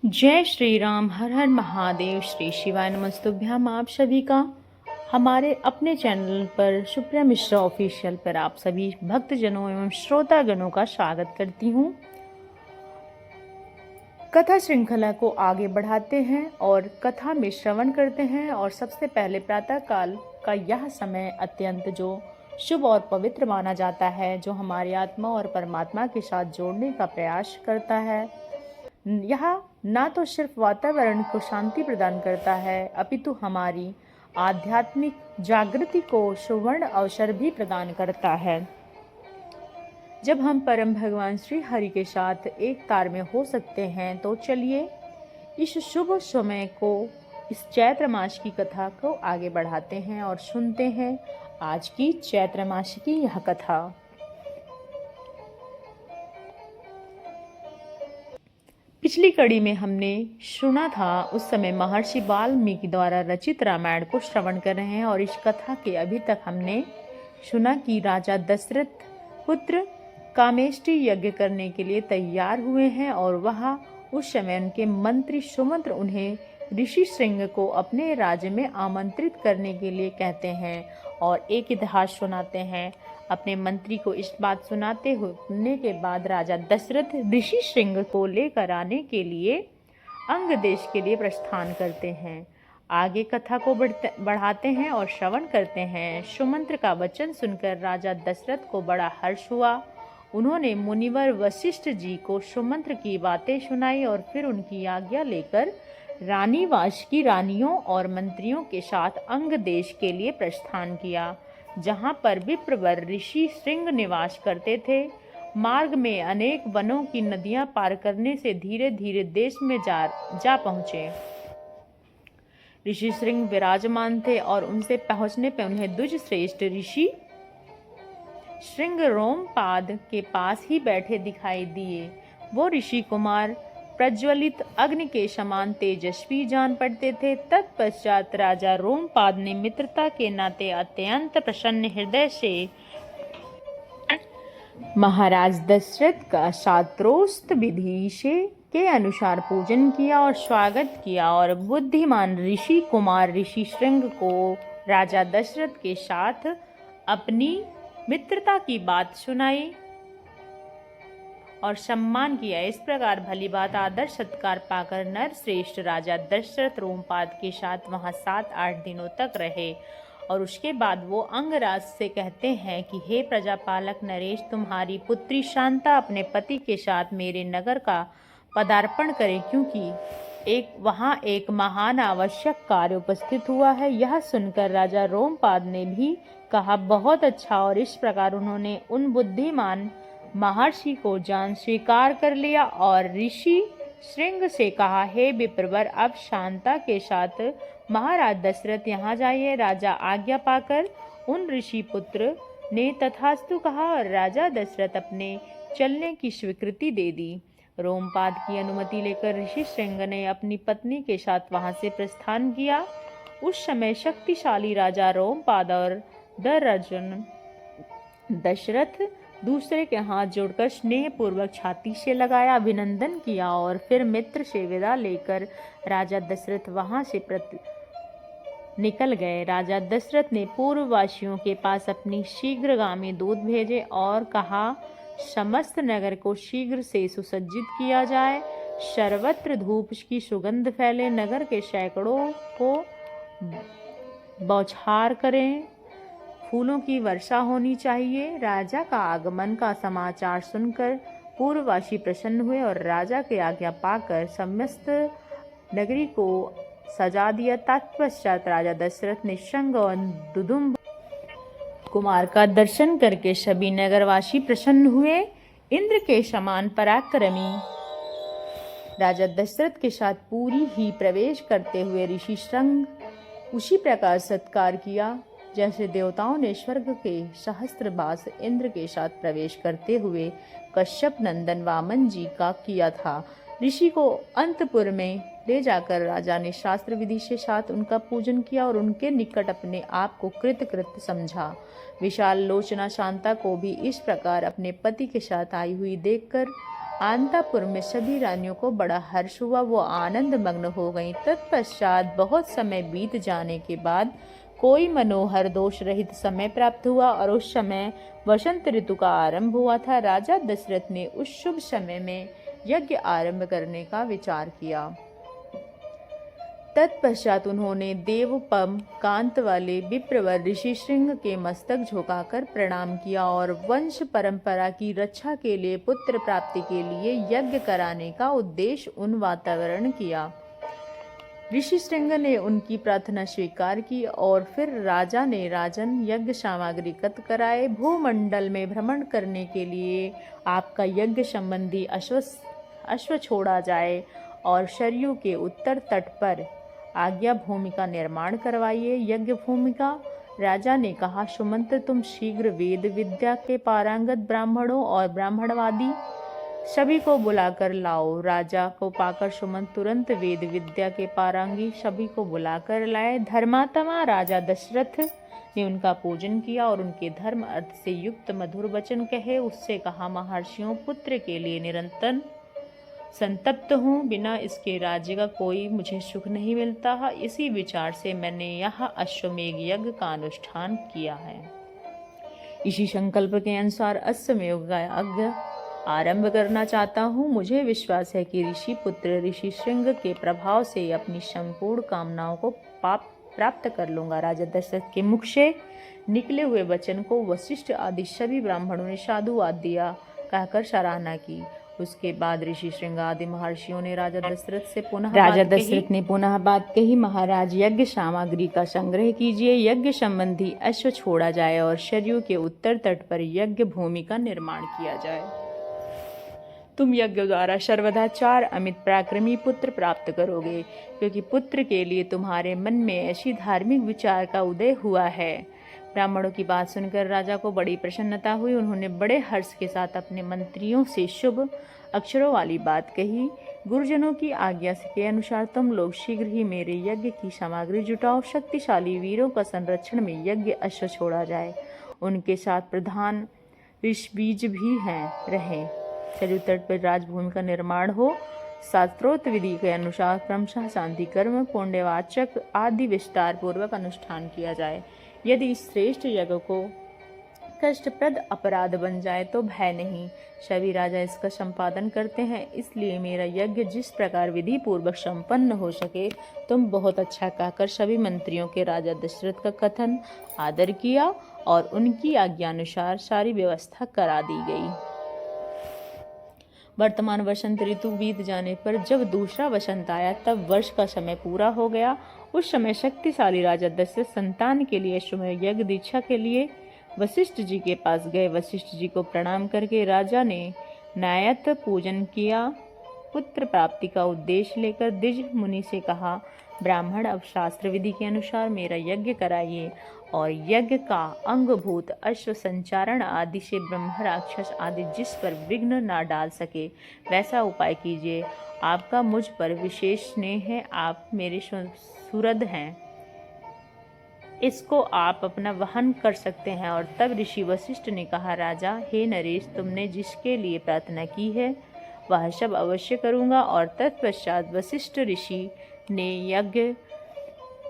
जय श्री राम, हर हर महादेव, श्री शिवाय नमस्तुभ्याम। आप सभी का हमारे अपने चैनल पर सुप्रिया मिश्रा ऑफिशियल पर आप सभी भक्तजनों एवं श्रोतागणों का स्वागत करती हूँ। कथा श्रृंखला को आगे बढ़ाते हैं और कथा में श्रवण करते हैं। और सबसे पहले प्रातः काल का यह समय अत्यंत जो शुभ और पवित्र माना जाता है, जो हमारी आत्मा और परमात्मा के साथ जोड़ने का प्रयास करता है। यह ना तो सिर्फ वातावरण को शांति प्रदान करता है, अपितु हमारी आध्यात्मिक जागृति को सुवर्ण अवसर भी प्रदान करता है। जब हम परम भगवान श्री हरि के साथ एक तार में हो सकते हैं, तो चलिए इस शुभ समय को, इस चैत्र मास की कथा को आगे बढ़ाते हैं और सुनते हैं आज की चैत्र मास की यह कथा। पिछली कड़ी में हमने सुना था, उस समय महर्षि वाल्मीकि द्वारा रचित रामायण को श्रवण कर रहे हैं। और इस कथा के अभी तक हमने सुना कि राजा दशरथ पुत्र कामेष्टि यज्ञ करने के लिए तैयार हुए हैं और वह उस समय उनके मंत्री सुमंत्र उन्हें ऋषि श्रृंग को अपने राज्य में आमंत्रित करने के लिए कहते हैं और एक इतिहास सुनाते हैं। अपने मंत्री को इस बात सुनाते होने के बाद राजा दशरथ ऋषि श्रृंग को लेकर आने के लिए अंग देश के लिए प्रस्थान करते हैं। आगे कथा को बढ़ाते हैं और श्रवण करते हैं। सुमंत्र का वचन सुनकर राजा दशरथ को बड़ा हर्ष हुआ। उन्होंने मुनिवर वशिष्ठ जी को सुमंत्र की बातें सुनाई और फिर उनकी आज्ञा लेकर रानीवास की रानियों और मंत्रियों के साथ अंग देश के लिए प्रस्थान किया, जहाँ पर विप्रवर ऋषि श्रृंग निवास करते थे। मार्ग में अनेक वनों की नदियां पार करने से धीरे धीरे देश में जा पहुँचे। ऋषि श्रृंग विराजमान थे और उनसे पहुँचने पर उन्हें द्विज श्रेष्ठ ऋषि श्रृंग रोमपाद के पास ही बैठे दिखाई दिए। वो ऋषि कुमार प्रज्वलित अग्नि के समान तेजस्वी जान पड़ते थे। तत्पश्चात राजा रोमपाद ने मित्रता के नाते अत्यंत प्रसन्न हृदय से महाराज दशरथ का शास्त्रोक्त विधि से के अनुसार पूजन किया और स्वागत किया और बुद्धिमान ऋषि कुमार ऋषि श्रृंग को राजा दशरथ के साथ अपनी मित्रता की बात सुनाई और सम्मान किया। इस प्रकार भली बात आदर सत्कार पाकर नर श्रेष्ठ राजा दशरथ रोमपाद के साथ वहां 7-8 दिनों तक रहे। और उसके बाद वो अंगराज से कहते हैं कि हे प्रजापालक नरेश, तुम्हारी पुत्री शांता अपने पति के साथ मेरे नगर का पदार्पण करे, क्योंकि वहाँ एक महान आवश्यक कार्य उपस्थित हुआ है। यह सुनकर राजा रोमपाद ने भी कहा, बहुत अच्छा। और इस प्रकार उन्होंने उन बुद्धिमान महर्षि को जान स्वीकार कर लिया और ऋषि श्रृंग से कहा, हे विप्रवर, अब शांता के साथ महाराज दशरथ यहाँ जाइए। राजा आज्ञा पाकर उन ऋषि पुत्र ने तथास्तु कहा और राजा दशरथ अपने चलने की स्वीकृति दे दी। रोमपाद की अनुमति लेकर ऋषि श्रृंग ने अपनी पत्नी के साथ वहां से प्रस्थान किया। उस समय शक्तिशाली राजा रोमपाद और दशरथ दूसरे के हाथ जोड़कर स्नेह पूर्वक छाती से लगाया, अभिनंदन किया और फिर मित्र से विदा लेकर राजा दशरथ वहां से निकल गए। राजा दशरथ ने पूर्ववासियों के पास अपनी शीघ्रगामी दूत भेजे और कहा, समस्त नगर को शीघ्र से सुसज्जित किया जाए, सर्वत्र धूप की सुगंध फैले, नगर के सैकड़ों को बौछार करें, फूलों की वर्षा होनी चाहिए। राजा का आगमन का समाचार सुनकर पूर्ववासी प्रसन्न हुए और राजा की आज्ञा पाकर समस्त नगरी को सजा दिया। तत्पश्चात राजा दशरथ ने शंख और दुदुम्ब कुमार का दर्शन करके सभी नगरवासी प्रसन्न हुए। इंद्र के समान पराक्रमी राजा दशरथ के साथ पूरी ही प्रवेश करते हुए ऋषि श्रृंग उसी प्रकार सत्कार किया जैसे देवताओं ने स्वर्ग के सहस्त्रबास इंद्र के साथ प्रवेश करते हुए कश्यप नंदन वामन जी का किया था। ऋषि को अंतपुर में ले जाकर राजा ने शास्त्र विधि के साथ उनका पूजन किया और उनके निकट अपने आप को कृतकृत्य समझा। विशाल लोचना शांता को भी इस प्रकार अपने पति के साथ आई हुई देखकर अंतःपुर में सभी रानियों को बड़ा हर्ष हुआ, वो आनंद मग्न हो गईं। तत्पश्चात बहुत समय बीत जाने के बाद कोई मनोहर दोष रहित समय प्राप्त हुआ और उस समय वसंत ऋतु का आरंभ हुआ था। राजा दशरथ ने उस शुभ समय में यज्ञ आरंभ करने का विचार किया। तत्पश्चात उन्होंने देवपम कांत वाले विप्रवर ऋषि श्रृंग के मस्तक झुकाकर प्रणाम किया और वंश परंपरा की रक्षा के लिए पुत्र प्राप्ति के लिए यज्ञ कराने का उद्देश्य उन वातावरण किया। ऋषि श्रृंग ने उनकी प्रार्थना स्वीकार की और फिर राजा ने राजन यज्ञ सामग्री एकत्र कराए। भूमंडल में भ्रमण करने के लिए आपका यज्ञ संबंधी अश्व छोड़ा जाए और सरयू के उत्तर तट पर आज्ञा भूमि का निर्माण करवाइए। यज्ञ भूमि का राजा ने कहा, सुमंत्र तुम शीघ्र वेद विद्या के पारंगत ब्राह्मणों और ब्राह्मणवादी सभी को बुलाकर लाओ। राजा को पाकर सुमंत तुरंत वेद विद्या के पारंगी सभी को बुलाकर लाए। धर्मात्मा राजा दशरथ ने उनका पूजन किया और उनके धर्म अर्थ से युक्त मधुर वचन कहे। उससे कहा, महर्षियों, पुत्र के लिए निरंतर संतप्त हूँ, बिना इसके राज्य का कोई मुझे सुख नहीं मिलता है। इसी विचार से मैंने यहाँ अश्वमेघ यज्ञ का अनुष्ठान किया है। इसी संकल्प के अनुसार अश्वमेघ का यज्ञ आरंभ करना चाहता हूँ। मुझे विश्वास है कि ऋषि पुत्र ऋषि श्रृंग के प्रभाव से अपनी संपूर्ण कामनाओं को प्राप्त कर लूंगा। राजा दशरथ के मुख से निकले हुए वचन को वशिष्ठ आदि सभी ब्राह्मणों ने साधुवाद दिया कहकर सराहना की। उसके बाद ऋषि श्रृंग आदि महर्षियों ने राजा दशरथ से पुनः बात कही, महाराज, यज्ञ सामग्री का संग्रह कीजिए, यज्ञ संबंधी अश्व छोड़ा जाए और सरयू के उत्तर तट पर यज्ञ भूमि का निर्माण किया जाए। तुम यज्ञ द्वारा सर्वदा 4 अमित पराक्रमी पुत्र प्राप्त करोगे, क्योंकि पुत्र के लिए तुम्हारे मन में ऐसी धार्मिक विचार का उदय हुआ है। ब्राह्मणों की बात सुनकर राजा को बड़ी प्रसन्नता हुई। उन्होंने बड़े हर्ष के साथ अपने मंत्रियों से शुभ अक्षरों वाली बात कही। गुरुजनों की आज्ञा के अनुसार तुम लोग शीघ्र ही मेरे यज्ञ की सामग्री जुटाओ। शक्तिशाली वीरों का संरक्षण में यज्ञ अश्व छोड़ा जाए, उनके साथ प्रधान ऋषबीज भी रहे। सरयू तट पर राजभूमि का निर्माण हो। शास्त्रोक्त विधि के अनुसार क्रमशः शांति कर्म, पुण्यवाचक आदि विस्तार पूर्वक अनुष्ठान किया जाए। यदि इस श्रेष्ठ यज्ञ को कष्टप्रद अपराध बन जाए तो भय नहीं, सभी राजा इसका संपादन करते हैं, इसलिए मेरा यज्ञ जिस प्रकार विधि पूर्वक संपन्न हो सके तुम बहुत अच्छा कहकर सभी मंत्रियों के राजा दशरथ का कथन आदर किया और उनकी आज्ञानुसार सारी व्यवस्था करा दी गई। वर्तमान वसंत ऋतु बीत जाने पर जब दूसरा वसंत आया तब वर्ष का समय पूरा हो गया। उस समय शक्तिशाली राजा दशरथ संतान के लिए अश्वमेध यज्ञ दीक्षा के लिए वशिष्ठ जी के पास गए। वशिष्ठ जी को प्रणाम करके राजा ने न्यायत पूजन किया। पुत्र प्राप्ति का उद्देश्य लेकर द्विज मुनि से कहा, ब्राह्मण अब शास्त्र विधि के अनुसार मेरा यज्ञ कराइए और यज्ञ का अंगभूत अश्व संचारण आदि से ब्रह्म राक्षस आदि जिस पर विघ्न ना डाल सके वैसा उपाय कीजिए। आपका मुझ पर विशेष स्नेह है, आप मेरे सुहृद हैं, इसको आप अपना वहन कर सकते हैं। और तब ऋषि वशिष्ठ ने कहा, राजा, हे नरेश, तुमने जिसके लिए प्रार्थना की है वह सब अवश्य करूँगा। और तत्पश्चात वशिष्ठ ऋषि ने यज्ञ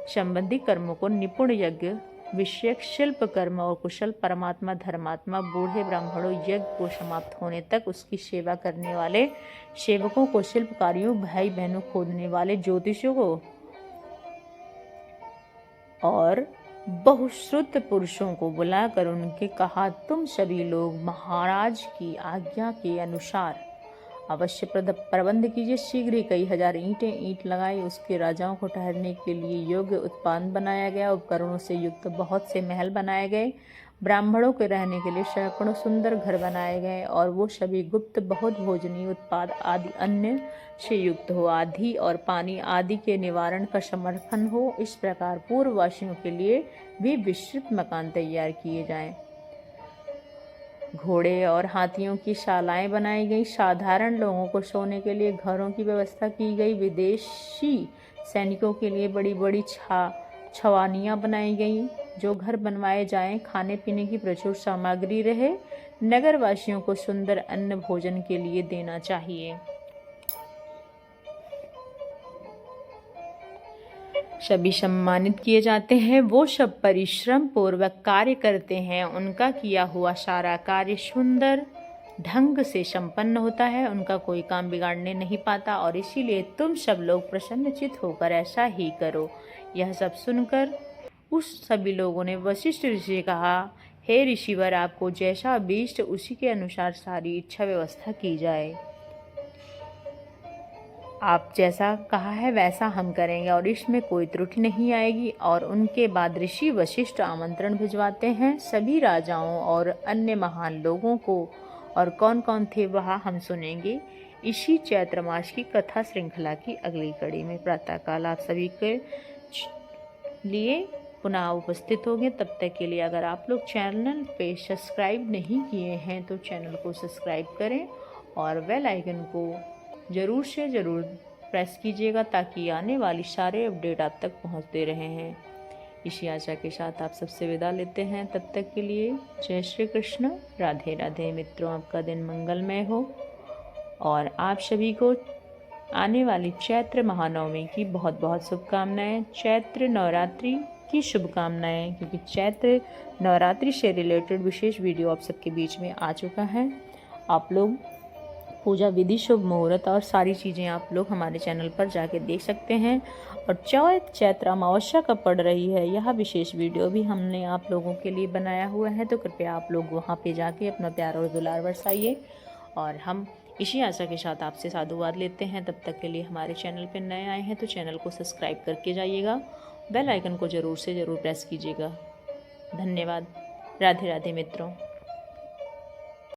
संबंधी कर्मों को निपुण यज्ञ विषयक शिल्प कर्म और कुशल परमात्मा धर्मात्मा बूढ़े ब्राह्मणों यज्ञ को समाप्त होने तक उसकी सेवा करने वाले सेवकों को, शिल्पकारियों, भाई बहनों, खोदने वाले ज्योतिषियों को और बहुश्रुत पुरुषों को बुलाकर उनके कहा, तुम सभी लोग महाराज की आज्ञा के अनुसार अवश्य प्रबंध कीजिए। शीघ्र ही कई हजार ईंट लगाई। उसके राजाओं को ठहरने के लिए योग्य उत्पाद बनाया गया। उपकरणों से युक्त बहुत से महल बनाए गए। ब्राह्मणों के रहने के लिए सैकड़ों सुंदर घर बनाए गए और वो सभी गुप्त बहुत भोजनीय उत्पाद आदि अन्य से युक्त हो। आंधी और पानी आदि के निवारण का समर्थन हो। इस प्रकार पूर्ववासियों के लिए भी विस्तृत मकान तैयार किए जाएं। घोड़े और हाथियों की शालाएं बनाई गई। साधारण लोगों को सोने के लिए घरों की व्यवस्था की गई। विदेशी सैनिकों के लिए बड़ी बड़ी छावनियां बनाई गई। जो घर बनवाए जाएं, खाने पीने की प्रचुर सामग्री रहे। नगरवासियों को सुंदर अन्न भोजन के लिए देना चाहिए। सभी सम्मानित किए जाते हैं। वो सब परिश्रम पूर्वक कार्य करते हैं, उनका किया हुआ सारा कार्य सुंदर ढंग से संपन्न होता है, उनका कोई काम बिगाड़ने नहीं पाता, और इसीलिए तुम सब लोग प्रसन्नचित्त होकर ऐसा ही करो। यह सब सुनकर उस सभी लोगों ने वशिष्ठ ऋषि से कहा, हे ऋषिवर, आपको जैसा अभीष्ट उसी के अनुसार सारी इच्छा व्यवस्था की जाए। आप जैसा कहा है वैसा हम करेंगे और इसमें कोई त्रुटि नहीं आएगी। और उनके बाद ऋषि वशिष्ठ आमंत्रण भिजवाते हैं सभी राजाओं और अन्य महान लोगों को, और कौन कौन थे वह हम सुनेंगे इसी चैत्र मास की कथा श्रृंखला की अगली कड़ी में। प्रातःकाल आप सभी के लिए पुनः उपस्थित होंगे। तब तक के लिए अगर आप लोग चैनल पे सब्सक्राइब नहीं किए हैं तो चैनल को सब्सक्राइब करें और बेल आइकन को ज़रूर से ज़रूर प्रेस कीजिएगा, ताकि आने वाली सारे अपडेट आप तक पहुंचते रहे हैं। इसी आशा के साथ आप सबसे विदा लेते हैं। तब तक के लिए जय श्री कृष्ण, राधे राधे। मित्रों, आपका दिन मंगलमय हो और आप सभी को आने वाली चैत्र महानवमी की बहुत बहुत शुभकामनाएं। चैत्र नवरात्रि की शुभकामनाएं, क्योंकि चैत्र नवरात्रि से रिलेटेड विशेष वीडियो आप सबके बीच में आ चुका है। आप लोग पूजा विधि, शुभ मुहूर्त और सारी चीज़ें आप लोग हमारे चैनल पर जाके देख सकते हैं। और चैत्र अमावस्या कब पड़ रही है, यह विशेष वीडियो भी हमने आप लोगों के लिए बनाया हुआ है, तो कृपया आप लोग वहां पे जाके अपना प्यार और दुलार बरसाइए। और हम इसी आशा के साथ आपसे साधुवाद लेते हैं। तब तक के लिए हमारे चैनल पर नए आए हैं तो चैनल को सब्सक्राइब करके जाइएगा, बेल आइकन को ज़रूर से ज़रूर प्रेस कीजिएगा। धन्यवाद। राधे राधे मित्रों।